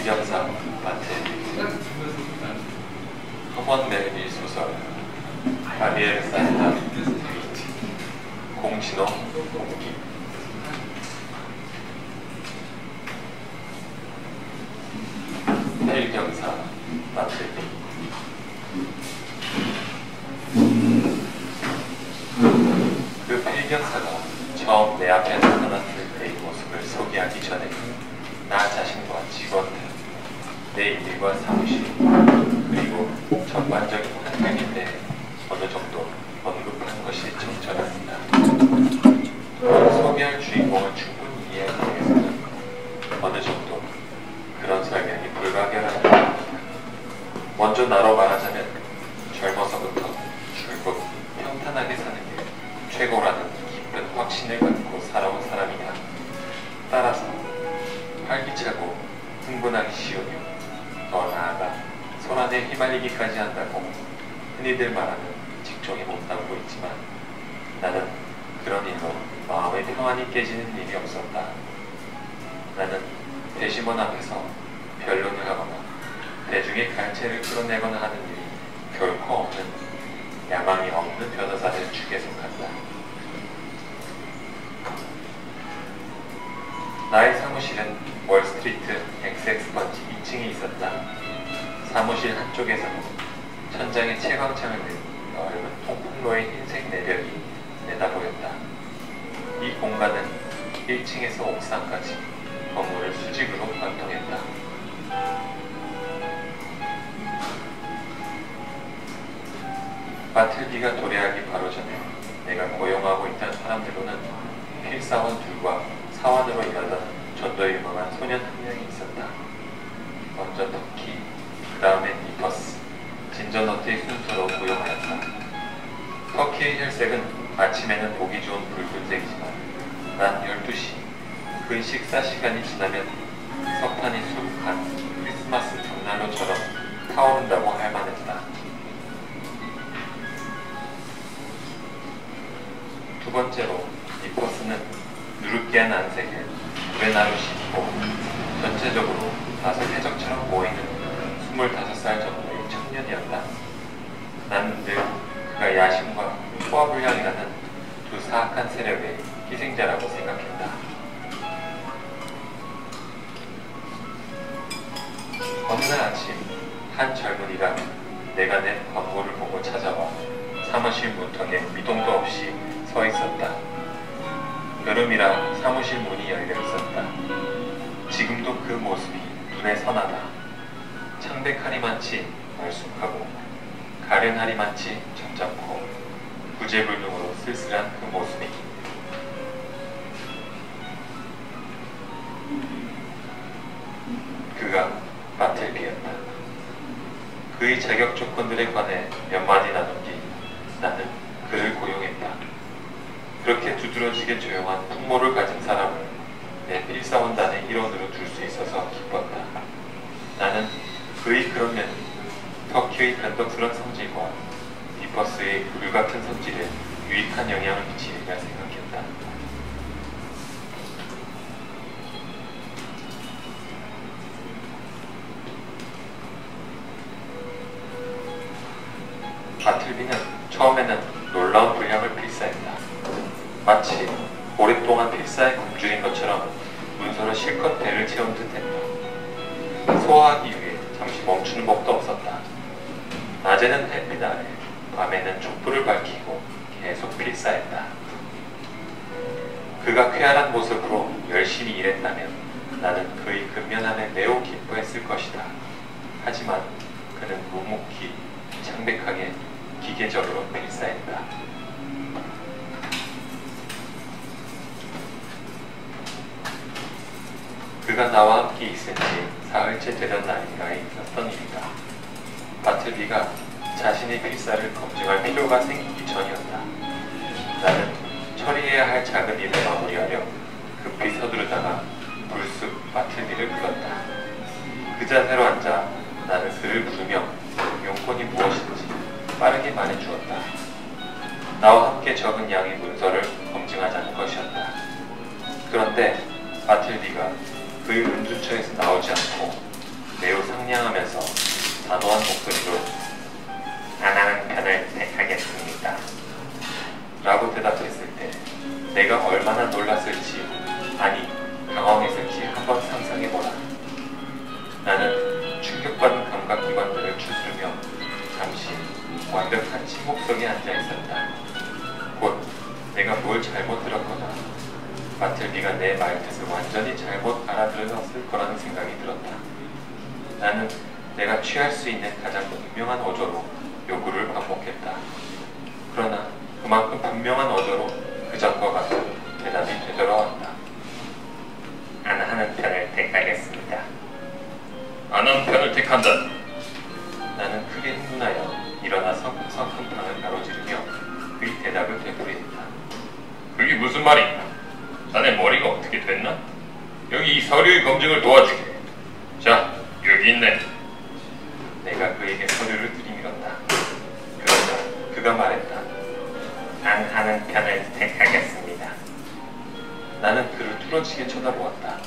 필경사 마텔 허먼 멜빌 소설 가비엘 산타 공진호 공기 필경사 마텔 그 필경사가 처음 내 앞에 나타났을 때의 모습을 소개하기 전에 나 자신과 직원들, 내 일과 사무실, 그리고 전반적인 환경에 대해 어느 정도 언급한 것이 적절합니다. 소개할 주인공을 충분히 이해하기 위해서는 어느 정도 그런 설명이 불가결합니다. 먼저 나로 말하자면 젊어서부터 줄곧 평탄하게 사는 게 최고라는 깊은 확신을 갖고 살아온 사람이다. 따라서 활기차고 흥분하기 쉬우며 더 나아가 소란에 휘말리기까지 한다고 흔히들 말하는 직종이 못나오고 있지만 나는 그런 일로 마음의 평안이 깨지는 일이 없었다. 나는 대심원 앞에서 변론을 하거나 대중의 갈채를 끌어내거나 하는 일이 결코 없는 야망이 없는 변호사들 축에 속한다. 나의 사무실은 월스트리트 XX 번지 2층에 있었다. 사무실 한쪽에서는 천장에 채광창을 든 넓은 통풍로의 흰색 내벽이 내다보였다. 이 공간은 1층에서 옥상까지 건물을 수직으로 관통했다. 마틀비가 도래하기 바로 전에 내가 고용하고 있던 사람들로는 필사원 둘과 사원으로 일하던 전도에 유망한 소년 한 명이 있었다. 먼저 터키, 그 다음엔 니퍼스, 진저너트의 순서로 고용하였다. 터키의 혈색은 아침에는 보기 좋은 붉은색이지만 난 12시, 그 식사 시간이 지나면 석탄이 수북한 크리스마스 벽난로처럼 타오른다고 할 만했다. 두 번째로 니퍼스는 누르끼한 안색에 우레나루 씻고 전체적으로 다소 해적처럼 보이는 25살 정도의 청년이었다. 나는 늘 그가 야심과 소화불량이라는 두 사악한 세력의 희생자라고 생각했다. 어느 날 아침 한 젊은이가 내가 낸 광고를 보고 찾아와 사무실 문턱에 미동도 없이 서 있었다. 여름이라 사무실 문이 열려 있었다. 지금도 그 모습이 눈에 선하다. 창백하리만치 말쑥하고 가련하리만치 점잖고 구제불능으로 쓸쓸한 그 모습이 그가 마텔비였다. 그의 자격 조건들에 관해 몇 마디 나눈 뒤 나는 그를 고용했다. 그렇게 두드러지게 조용한 풍모를 가진 사람을 내 필사원단의 일원으로 둘 수 있어서 기뻤다. 나는 그의 그런 면이 터키의 변덕스런 성질과 니퍼스의 불같은 성질에 유익한 영향을 미치리라 생각했다. 마틀비는 처음에는 놀라운 분량을 필사했다. 마치 오랫동안 필사에 굶주린 것처럼 문서로 실컷 배를 채운 듯했다. 소화하기 위해 잠시 멈추는 법도 없었다. 낮에는 햇빛 아래, 밤에는 촛불을 밝히고 계속 필사했다. 그가 쾌활한 모습으로 열심히 일했다면 나는 그의 근면함에 매우 기뻐했을 것이다. 하지만 그는 묵묵히 창백하게 기계적으로 필사했다. 그가 나와 함께 있은 지 사흘째 되던 날인가 있었던 일이다. 마틀비가 자신의 필사를 검증할 필요가 생기기 전이었다. 나는 처리해야 할 작은 일을 마무리하려 급히 서두르다가 불쑥 마틀비를 불렀다. 그 자세로 앉아 나는 그를 부르며 용건이 무엇인지 빠르게 말해주었다. 나와 함께 적은 양의 문서를 검증하자는 것이었다. 그런데 마틀비가 그의 운둔처에서 나오지 않고 매우 상냥하면서 단호한 목소리로 안 하는 편을 택하겠습니다 라고 대답했을 때 내가 얼마나 놀랐을지, 아니 당황했을지 한번 상상해보라. 나는 충격받은 감각기관들을 추스르며 잠시 완벽한 침묵 속에 앉아 있었다. 곧 내가 뭘 잘못 들었거나 바틀비가 내 말뜻을 완전히 잘못 알아들었을 거라는 생각이 들었다. 나는 내가 취할 수 있는 가장 분명한 어조로 요구를 반복했다. 그러나 그만큼 분명한 어조로 그전과 같은 대답이 되돌아왔다. 안 하는 편을 택하겠습니다. 안 하는 편을 택한다. 나는 크게 흥분하여 일어나 성큼 방을 가로지르며 그의 대답을 되돌이했다. 그게 무슨 말이냐? 자네 머리가 어떻게 됐나? 여기 이 서류의 검증을 도와주게. 자, 여기 있네. 내가 그에게 서류를 들이밀었다. 그러자 그가 말했다. 안 하는 편을 택하겠습니다. 나는 그를 뚫어지게 쳐다보았다.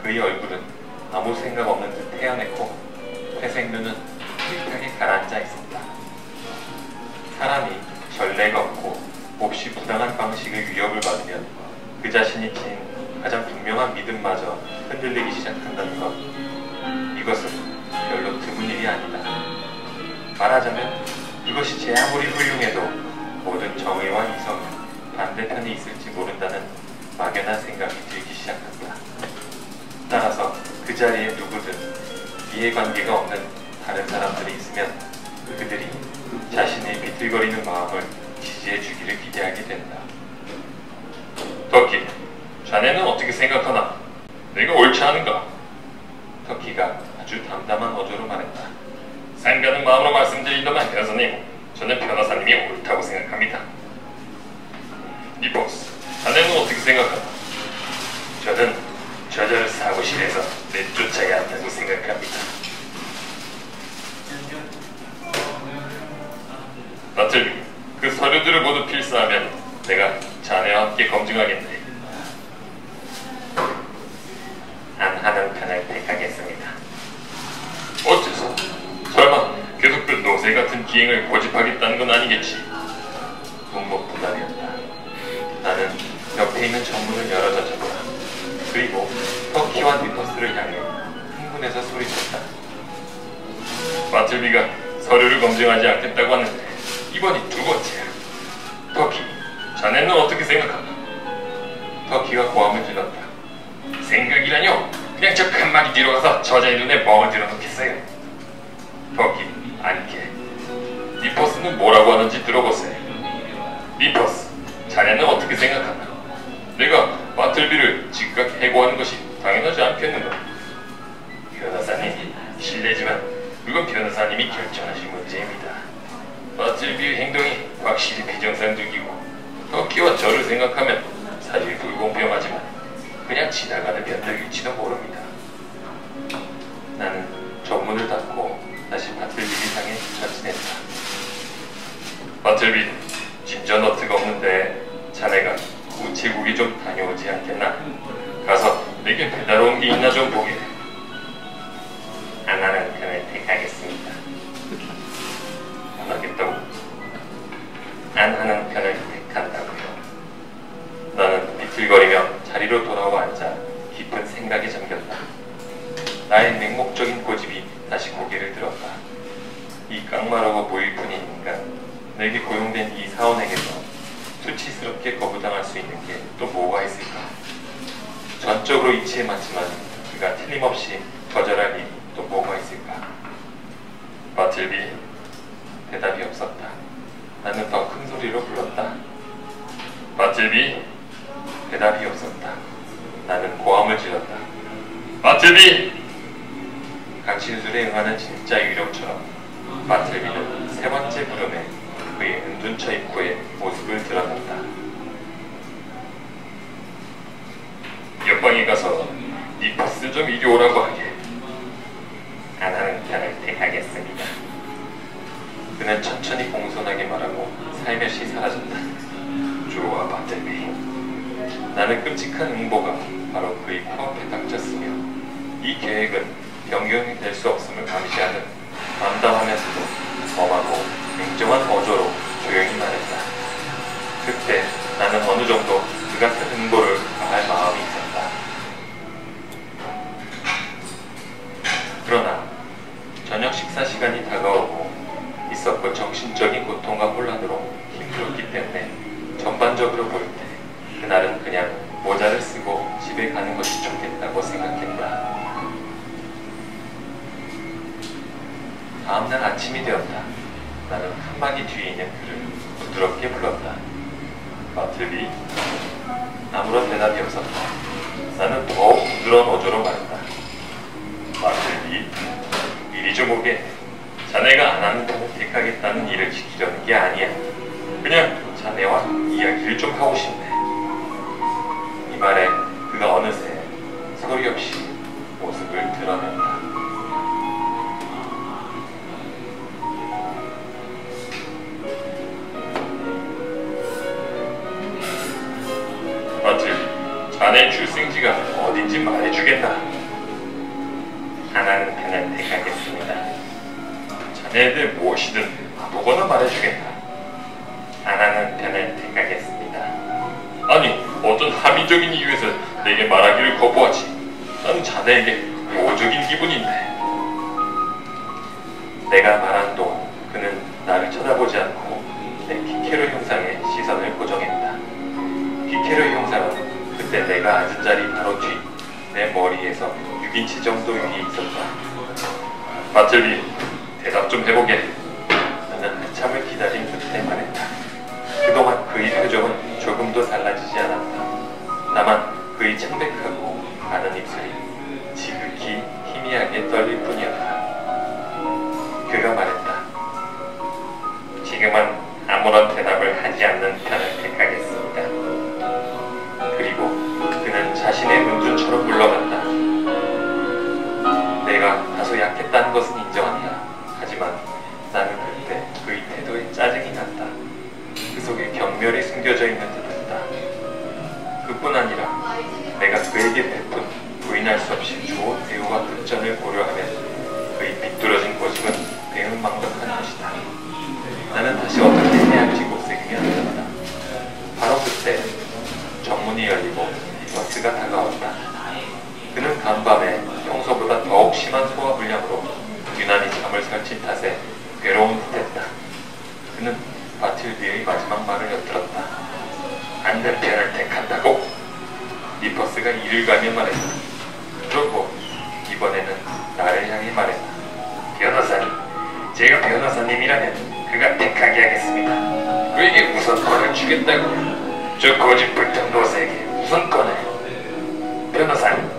그의 얼굴은 아무 생각 없는 듯 태연했고 회색 눈은 흐릿하게 가라앉아 있었다. 사람이 전례가 없고 몹시 부당한 방식의 위협을 받으면 그 자신이 지닌 가장 분명한 믿음마저 흔들리기 시작한다는 것, 이것은 별로 드문 일이 아니다. 말하자면 그것이 제 아무리 훌륭해도 모든 정의와 이성이 반대편에 있을지 모른다는 막연한 생각이 들기 시작한다. 따라서 그 자리에 누구든 이해관계가 없는 다른 사람들이 있으면 그들이 자신의 비틀거리는 마음을 지지해 주기를 기대하게 된다. 터키, 자네는 어떻게 생각하나? 내가 옳지 않은가? 터키가 아주 담담한 어조로 말했다. 상가는 마음으로 말씀드리더만 변호사님, 저는 변호사님이 옳다고 생각합니다. 니포스, 자네는 어떻게 생각하나? 저는 저절 사무실에서 내쫓아야 한다고 생각합니다. 바틀비, 그 서류들을 모두 필사하면 내가 자네와 함께 검증하겠네. 안 하는 편을 택하겠습니다. 어째서? 설마 계속 그 노새 같은 기행을 고집하겠다는 건 아니겠지? 묵묵부답이었다. 나는 옆에 있는 정문을 열어젖혔다. 그리고 터키와 니퍼스를 향해 흥분해서 소리쳤다. 바틀비가 서류를 검증하지 않겠다고 하는데 이번이 두 번째야. 터키, 자네는 어떻게 생각하나? 터키가 고함을 질렀다. 생각이라뇨? 그냥 저 칸막이 뒤로 가서 저자의 눈에 멍을 들어놓겠어요. 터키, 아니게. 니퍼스는 뭐라고 하는지 들어보세요. 니퍼스, 자네는 어떻게 생각하나? 내가 바틀비를 즉각 해고하는 것이 당연하지 않겠는가? 변호사님, 실례지만 그건 변호사님이 결정하신 문제입니다. 바틀비의 행동이 확실히 비정상적이고 터키와 저를 생각하면 사실 불공평하지만 그냥 지나가는 변덕일지도 모릅니다. 나는 전문을 닫고 다시 바틀비를 향해 전진했다. 바틀비, 진저 너트가 없는데 자네가 우체국에 좀 다녀오지 않겠나? 가서 내게 배달 온 게 있나 좀 보게. 안 하는 편을 택하겠습니다. 안 하겠다고? 안 하는 편을 택한다고요. 나는 비틀거리며 자리로 돌아와 앉아 깊은 생각에 잠겼다. 나의 맹목적인 고집이 다시 고개를 들었다. 이 깡마르고 보일 뿐인 인간, 내게 고용된 이 사원에게서 수치스럽게 거부당할 수 있는 게 또 뭐가 있을까? 전적으로 이치에 맞지만 그가 틀림없이 거절할 일이 또 뭐가 있을까? 바틀비, 대답이 없었다. 나는 더 큰 소리로 불렀다. 바틀비, 대답이 없었다. 나는 고함을 질렀다. 바틀비! 강신술에 응하는 진짜 유령처럼 바틀비는 세 번째 부름에 그의 은둔처 입구에 모습을 드러냈다. 옆방에 가서 니퍼스 좀 이리 오라고 하게. 안 하는 편을 택하겠습니다. 그는 천천히 공손하게 말하고 살며시 사라졌다. 좋아, 바틀비. 나는 끔찍한 응보가 바로 그의 코앞에 닥쳤으며 이 계획은 변경이 될 수 없음을 감시하는 담담하면서도 엄하고 냉정한 어조로 조용히 말했다. 그때 나는 어느 정도 그 같은 응보를 당할 마음이 있었다. 그러나 저녁 식사 시간이 다가오고 있었고 정신적인 고통과 혼란으로 힘들었기 때문에 전반적으로 볼 때 그날은 그냥 모자를 쓰고 집에 가는 것이 좋겠다고 생각했다. 다음날 아침이 되었다. 나는 칸막이 뒤에 있는 그를 부드럽게 불렀다. 마틀비? 아무런 대답이 없었다. 나는 더욱 부드러운 어조로 말했다. 마틀비? 이리 좀 오게. 자네가 안 하는 편을 택하겠다는 일을 지키려는 게 아니야. 그냥 자네와 이야기를 좀 하고 싶네. 이 말에 그가 어느새 소리 없이 모습을 드러냈다. 마틀비, 자네 출생지가 어딘지 말해주겠나? 하나는 편을 택하겠습니다. 자네들 무엇이든 아무거나 말해주겠나? 하나는 편을 택하겠습니다. 아니, 어떤 합리적인 이유에서 내게 말하기를 거부하지. 나는 자네에게 모적인 기분인데. 내가 말한 동안 그는 나를 쳐다보지 않고 내 피케로 형상에 시선을 고정했다. 피케로 형상은 그때 내가 앉은 자리 바로 뒤 내 머리에서 6인치 정도 위에 있었다. 마틀비, 대답 좀 해보게. 나는 한참을 기다린 끝에 말했다. 그동안 그의 표정은 조금도 달라지지 않았다. 다만 그의 창백하고 가는 입술이 지극히 희미하게 떨릴 뿐이었다. 그가 말했다. 지금은 아무런 대답을 하지 않는 편을 택하겠습니다. 그리고 그는 자신의 은둔처럼 물러갔다. 내가 다소 약했다는 것은 인정한다. 하지만 나는 그때 그의 태도에 짜증이 났다. 그 속에 경멸이 숨겨져 있는 듯했다. 그뿐 아니라 내가 그에게 베푼 부인할 수 없이 좋은 대우와 급전을 고려하면 그의 비뚤어진 고집은 배은망덕한 것이다. 나는 다시 어떻게 해야 할지 못새기며 앉았다. 바로 그때 정문이 열리고 버스가 다가왔다. 그는 간밤에 평소보다 더욱 심한 소화불량으로 유난히 잠을 설친 탓에 괴로운 듯했다. 그는 마틸비의 마지막 말을 엿들었다. 앉는 편을 택한다고? 니퍼스가 이를 가며 말했다. 그러고 이번에는 나를 향해 말했다. 변호사님, 제가 변호사님이라면 그가 택하게 하겠습니다. 그에게 우선권을 주겠다고요. 저 고집불통 노새에게 우선권을. 변호사님,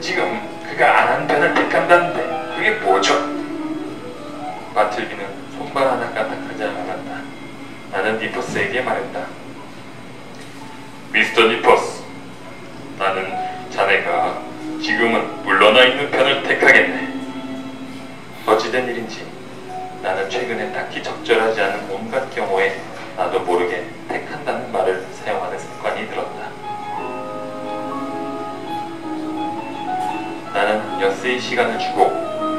지금 그가 안 한 편을 택한다는데 그게 뭐죠? 마틀비는 손발 하나 까딱하지 않았다. 나는 니퍼스에게 말했다. 미스터 니퍼스, 나는 자네가 지금은 물러나 있는 편을 택하겠네. 어찌된 일인지 나는 최근에 딱히 적절하지 않은 온갖 경우에 나도 모르게 택한다는 말을 사용하는 습관이 들었다. 나는 엿새의 시간을 주고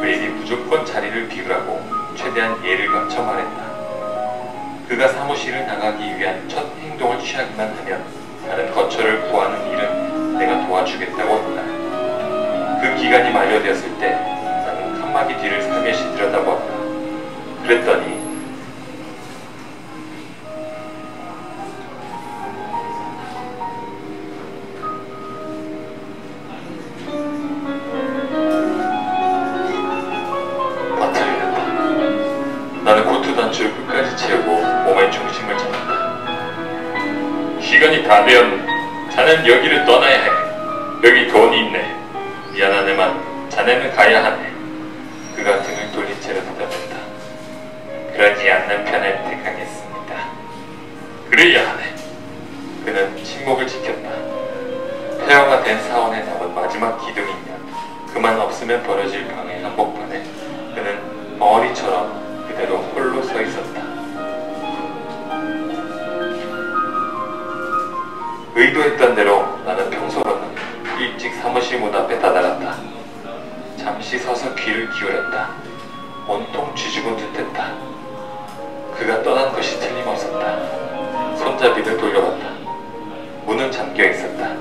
그에게 무조건 자리를 비우라고 최대한 예를 갖춰 말했다. 그가 사무실을 나가기 위한 첫 행동을 취하기만 하면 다른 거처를 구하는 일은 내가 도와주겠다고 했다. 그 기간이 만료되었을 때 나는 칸막이 뒤를 살며시 들여다보았다. 그랬더니 나는 코트 단추를 끝까지 채우고 몸의 중심을 잡았다. 시간이 다 되었네. 자넨 여기를 떠나야 해. 여기 돈이 있네. 미안하네만 자네는 가야 하네. 그가 등을 돌린 채로 대답했다. 그러지 않는 편을 택하겠습니다. 그래야 하네. 그는 침묵을 지켰다. 폐허가 된 사원에 남은 마지막 기둥이면 그만 없으면 벌어질 방의 한복판에 그는 벙어리처럼 그대로 홀로 서 있었다. 의도했던 대로 나는 평소로는 일찍 사무실 문 앞에 다다랐다. 잠시 서서 귀를 기울였다. 온통 쥐죽은 듯했다. 그가 떠난 것이 틀림없었다. 손잡이를 돌려봤다. 문은 잠겨 있었다.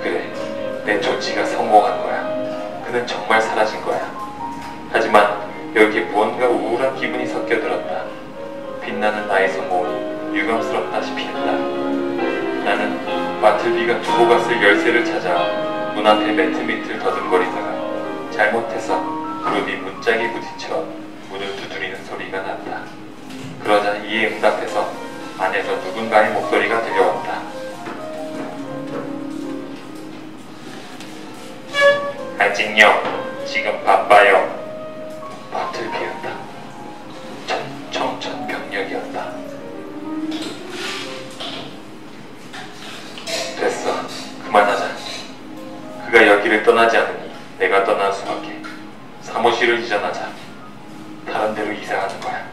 그래, 내 조치가 성공한 거야. 그는 정말 사라진 거야. 하지만 여기에 무언가 우울한 기분이 섞여들었다. 빛나는 나의 성공이 유감스럽다시피 했다. 나는 마틀비가 두고 갔을 열쇠를 찾아 문 앞에 매트 밑을 더듬거리다가 잘못해서 무릎이 문짝에 부딪혀 문을 두드리는 소리가 났다. 그러자 이에 응답해서 안에서 누군가의 목소리가 들려왔다. 아직요. 지금 바빠요. 바틀비였다. 청천벽력이었다. 됐어. 그만하자. 그가 여기를 떠나지 않으니 내가 떠날 수밖에. 사무실을 이전하자. 다른 데로 이사하는 거야.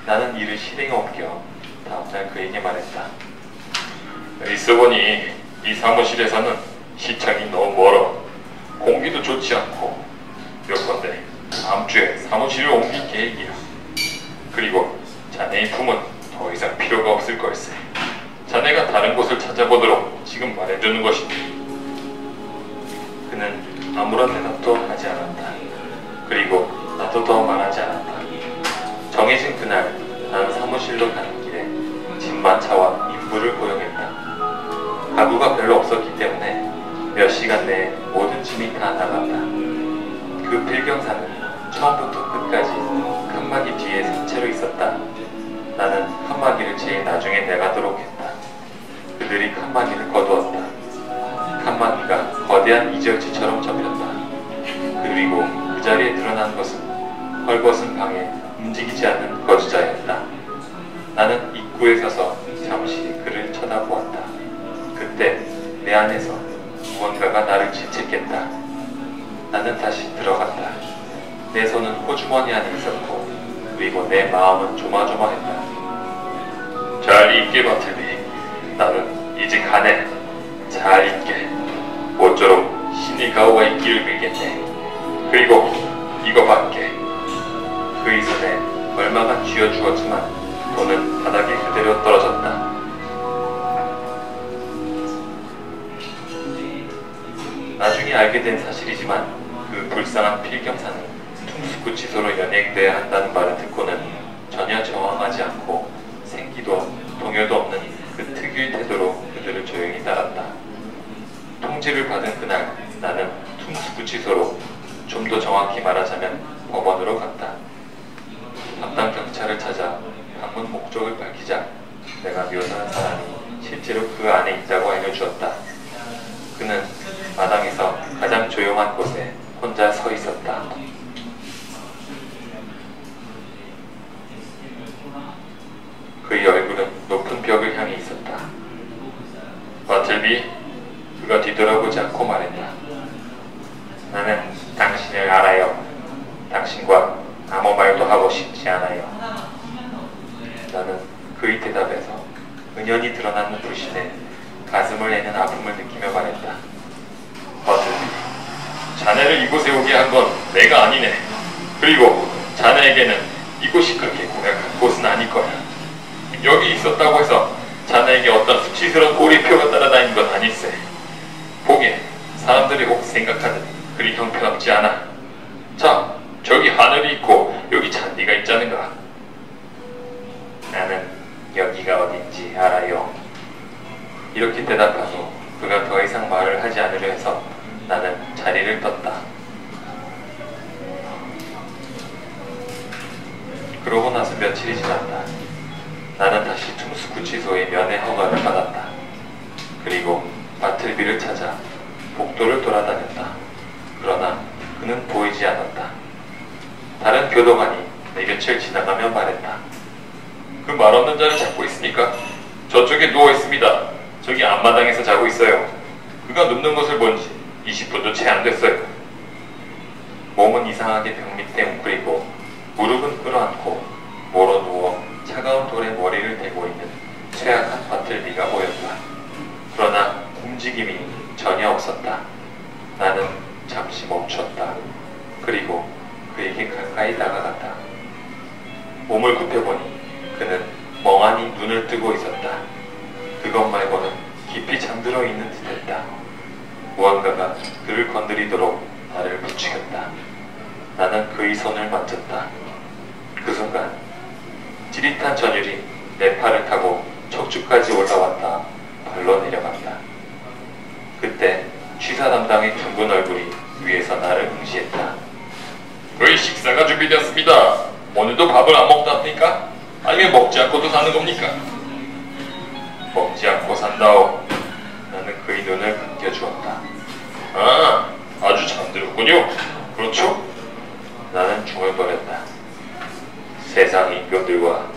나는 일을 실행에 옮겨 다음날 그에게 말했다. 있어보니 이 사무실에서는 시청이 너무 멀어. 공기도 좋지 않고. 요건데 다음 주에 사무실을 옮길 계획이야. 그리고 자네의 품은 더 이상 필요가 없을 걸세. 자네가 다른 곳을 찾아보도록 지금 말해주는 것이니. 그는 아무런 대답도 하지 않았다. 그리고 나도 더 말하지 않았다. 정해진 그날 나는 사무실로 가는 길에 집만차와 인부를 고용했다. 가구가 별로 없었기 때문에 몇 시간 내에 모든 짐이 다 나갔다. 그 필경사는 처음부터 끝까지 칸막이 뒤에 산채로 있었다. 나는 칸막이를 제일 나중에 내가도록 했다. 그들이 칸막이를 거두었다. 칸막이가 거대한 이저지처럼 접혔다. 그리고 그 자리에 드러난 것은 헐벗은 방에 움직이지 않는 거주자였다. 나는 입구에 서서 잠시 그를 쳐다보았다. 그때 내 안에서 무언가가 나를 질책했다. 나는 다시 들어갔다. 내 손은 호주머니 안에 있었고 그리고 내 마음은 조마조마했다. 잘 있게 바틀비. 나는 이제 가네. 잘 있게. 모쪼록 신이 가오가 있기를 빌겠네. 그리고 이거 받게. 그의 손에 얼마가 쥐어주었지만 돈은 바닥에 그대로 떨어졌다. 나중에 알게 된 사실이지만 그 불쌍한 필경사는 퉁수구치소로 연행돼야 한다는 말을 듣고는 전혀 저항하지 않고 생기도 동요도 없는 그 특유의 태도로 그들을 조용히 따랐다. 통지를 받은 그날 나는 퉁수구치소로, 좀 더 정확히 말하자면 법원으로 갔다. 담당 경찰을 찾아 방문 목적을 밝히자 내가 묘사한 사람이 실제로 그 안에 있다고 알려주었다. 그는 마당에서 가장 조용한 곳에 혼자 서 있었다. 그의 얼굴은 높은 벽을 향해 있었다. 바틀비, 그가 뒤돌아보지 않고 말했다. 나는 당신을 알아요. 당신과 아무 말도 하고 싶지 않아요. 나는 그의 대답에서 은연히 드러나는 불신에 가슴을 내는 아픔을 느끼며 말했다. 바틀비, 자네를 이곳에 오게 한 건 내가 아니네. 그리고 자네에게는 이곳이 그렇게 고약한 곳은 아닐 거야. 여기 있었다고 해서 자네에게 어떤 수치스러운 꼬리표가 따라다니는 건 아닐세. 보기에 사람들이 혹 생각하는 그리 형편없지 않아. 자, 저기 하늘이 있고 여기 잔디가 있자는가. 나는 여기가 어딘지 알아요. 이렇게 대답한 후 그가 더 이상 말을 하지 않으려 해서 나는 자리를 떴다. 그러고 나서 며칠이 지났다. 나는 다시 퉁수구치소의 면회 허가를 받았다. 그리고 바틀비를 찾아 복도를 돌아다녔다. 그러나 그는 보이지 않았다. 다른 교도관이 내 곁을 지나가며 말했다. 그 말없는 자를 찾고 있으니까 저쪽에 누워있습니다. 저기 앞마당에서 자고 있어요. 그가 눕는 것을 본 지 20분도 채 안 됐어요. 몸은 이상하게 벽 밑에 웅크리고 무릎은 끌어안고 모로 누워 차가운 돌에 머리를 대고 있는 쇠약한 바틀비가 보였다. 그러나 움직임이 전혀 없었다. 나는 잠시 멈췄다. 그리고 그에게 가까이 다가갔다. 몸을 굽혀보니 그는 멍하니 눈을 뜨고 있었다. 그것 말고는 깊이 잠들어 있는 듯했다. 무언가가 그를 건드리도록 나를 부추겼다. 나는 그의 손을 만졌다. 그 순간 찌릿한 전율이 내 팔을 타고 척추까지 올라왔다 발로 내려간다. 그때 취사 담당의 둥근 얼굴이 위에서 나를 응시했다. 그의 식사가 준비되었습니다. 오늘도 밥을 안 먹답니까? 아니면 먹지 않고도 사는 겁니까? 먹지 않고 산다오. 나는 그의 눈을 감겨주었다. 아, 아주 잠들었군요. 그렇죠? 나는 중얼거렸다. 세상 임금들과